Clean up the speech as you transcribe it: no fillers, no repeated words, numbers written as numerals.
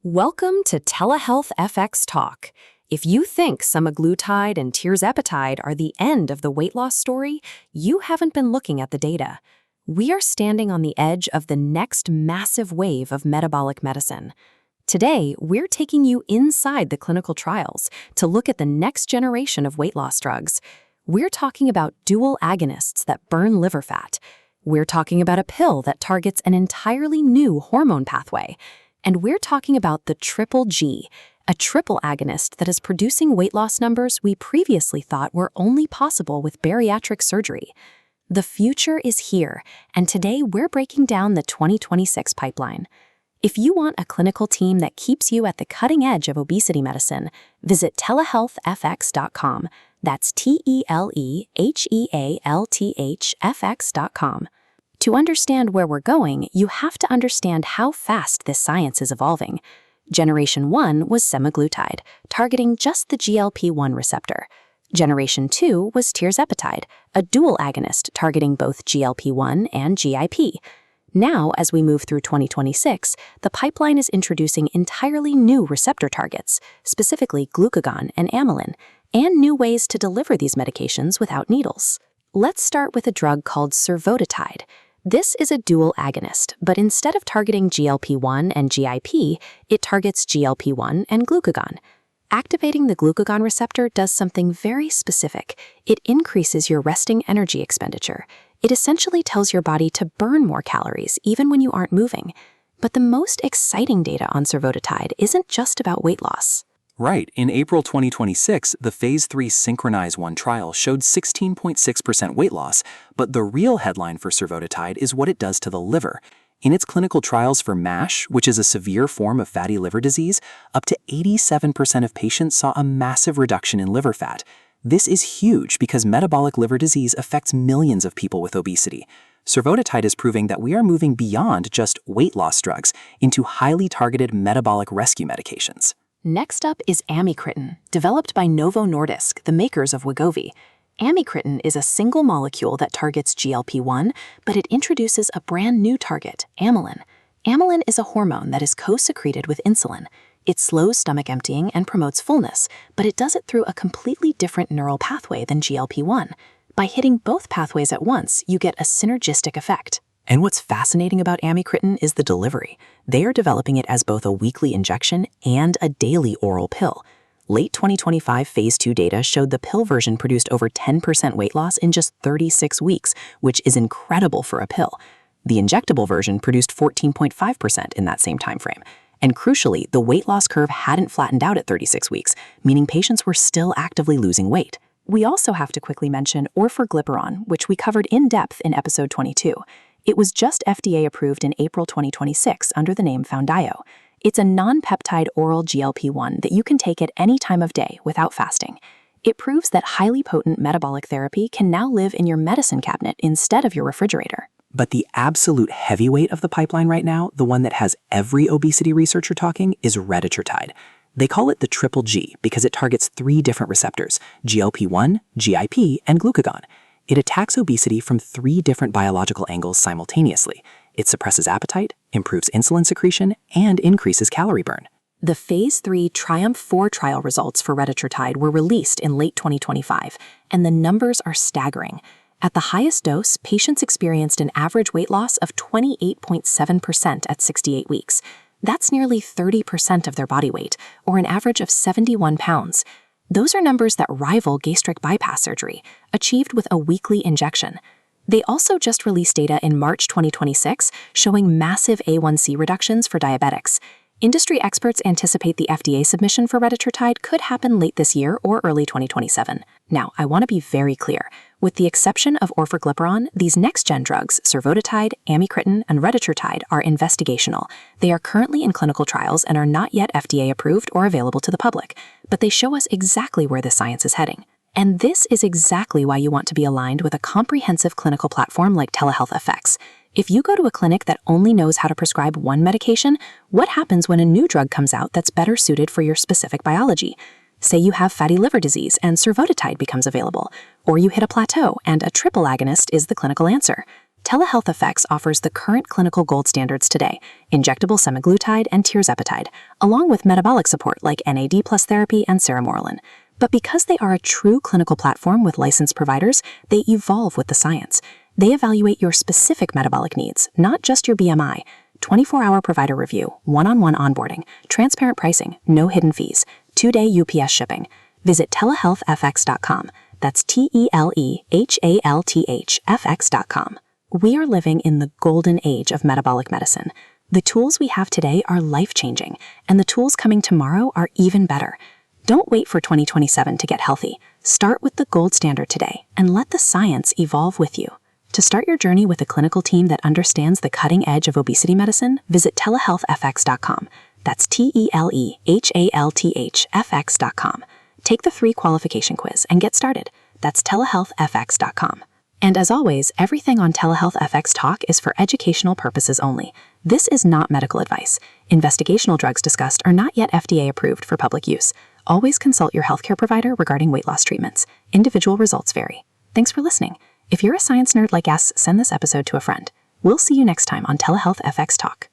Welcome to TelehealthFX Talk. If you think semaglutide and tirzepatide are the end of the weight loss story, you haven't been looking at the data. We are standing on the edge of the next massive wave of metabolic medicine. Today, we're taking you inside the clinical trials to look at the next generation of weight loss drugs. We're talking about dual agonists that burn liver fat. We're talking about a pill that targets an entirely new hormone pathway. And we're talking about the triple G, a triple agonist that is producing weight loss numbers we previously thought were only possible with bariatric surgery. The future is here, and today we're breaking down the 2026 pipeline. If you want a clinical team that keeps you at the cutting edge of obesity medicine, visit TelehealthFX.com. That's TelehealthFX.com. To understand where we're going, you have to understand how fast this science is evolving. Generation 1 was semaglutide, targeting just the GLP-1 receptor. Generation 2 was tirzepatide, a dual agonist targeting both GLP-1 and GIP. Now, as we move through 2026, the pipeline is introducing entirely new receptor targets, specifically glucagon and amylin, and new ways to deliver these medications without needles. Let's start with a drug called Survodutide. This is a dual agonist, but instead of targeting GLP-1 and GIP, it targets GLP-1 and glucagon. Activating the glucagon receptor does something very specific. It increases your resting energy expenditure. It essentially tells your body to burn more calories even when you aren't moving. But the most exciting data on Survodutide isn't just about weight loss. Right. In April 2026, the Phase 3 Synchronize-1 trial showed 16.6% weight loss, but the real headline for Survodutide is what it does to the liver. In its clinical trials for MASH, which is a severe form of fatty liver disease, up to 87% of patients saw a massive reduction in liver fat. This is huge because metabolic liver disease affects millions of people with obesity. Survodutide is proving that we are moving beyond just weight loss drugs into highly targeted metabolic rescue medications. Next up is Amycretin, developed by Novo Nordisk, the makers of Wegovy. Amycretin is a single molecule that targets GLP-1, but it introduces a brand new target, amylin. Amylin is a hormone that is co-secreted with insulin. It slows stomach emptying and promotes fullness, but it does it through a completely different neural pathway than GLP-1. By hitting both pathways at once, you get a synergistic effect. And what's fascinating about Amycretin is the delivery. They are developing it as both a weekly injection and a daily oral pill. Late 2025 Phase 2 data showed the pill version produced over 10% weight loss in just 36 weeks, which is incredible for a pill. The injectable version produced 14.5% in that same time frame. And crucially, the weight loss curve hadn't flattened out at 36 weeks, meaning patients were still actively losing weight. We also have to quickly mention orforglipron, which we covered in depth in episode 22. It was just FDA approved in April 2026 under the name Foundayo. It's a non-peptide oral GLP-1 that you can take at any time of day without fasting. It proves that highly potent metabolic therapy can now live in your medicine cabinet instead of your refrigerator. But the absolute heavyweight of the pipeline right now, the one that has every obesity researcher talking, is Retatrutide. They call it the triple G because it targets 3 different receptors, GLP-1, GIP, and glucagon. It attacks obesity from 3 different biological angles simultaneously. It suppresses appetite, improves insulin secretion, and increases calorie burn. The Phase 3 TRIUMPH-4 trial results for Retatrutide were released in late 2025, and the numbers are staggering. At the highest dose, patients experienced an average weight loss of 28.7% at 68 weeks. That's nearly 30% of their body weight, or an average of 71 pounds. Those are numbers that rival gastric bypass surgery, achieved with a weekly injection. They also just released data in March 2026 showing massive A1C reductions for diabetics. Industry experts anticipate the FDA submission for Retatrutide could happen late this year or early 2027. Now, I want to be very clear. With the exception of orforglipron, these next-gen drugs, Survodutide, Amycretin, and Retatrutide, are investigational. They are currently in clinical trials and are not yet FDA approved or available to the public, but they show us exactly where the science is heading. And this is exactly why you want to be aligned with a comprehensive clinical platform like TelehealthFX. If you go to a clinic that only knows how to prescribe one medication, what happens when a new drug comes out that's better suited for your specific biology? Say you have fatty liver disease and Survodutide becomes available, or you hit a plateau and a triple agonist is the clinical answer. TelehealthFX offers the current clinical gold standards today, injectable semaglutide and tirzepatide, along with metabolic support like NAD+ therapy and ceramorelin. But because they are a true clinical platform with licensed providers, they evolve with the science. They evaluate your specific metabolic needs, not just your BMI. 24-hour provider review, one-on-one onboarding, transparent pricing, no hidden fees, 2-day UPS shipping. Visit TelehealthFX.com. That's TelehealthFX.com. We are living in the golden age of metabolic medicine. The tools we have today are life-changing, and the tools coming tomorrow are even better. Don't wait for 2027 to get healthy. Start with the gold standard today and let the science evolve with you. To start your journey with a clinical team that understands the cutting edge of obesity medicine, visit TelehealthFX.com. That's TelehealthFX.com. Take the 3 qualification quiz and get started. That's TelehealthFX.com. And as always, everything on TelehealthFX Talk is for educational purposes only. This is not medical advice. Investigational drugs discussed are not yet FDA approved for public use. Always consult your healthcare provider regarding weight loss treatments. Individual results vary. Thanks for listening. If you're a science nerd like us, send this episode to a friend. We'll see you next time on TelehealthFX Talk.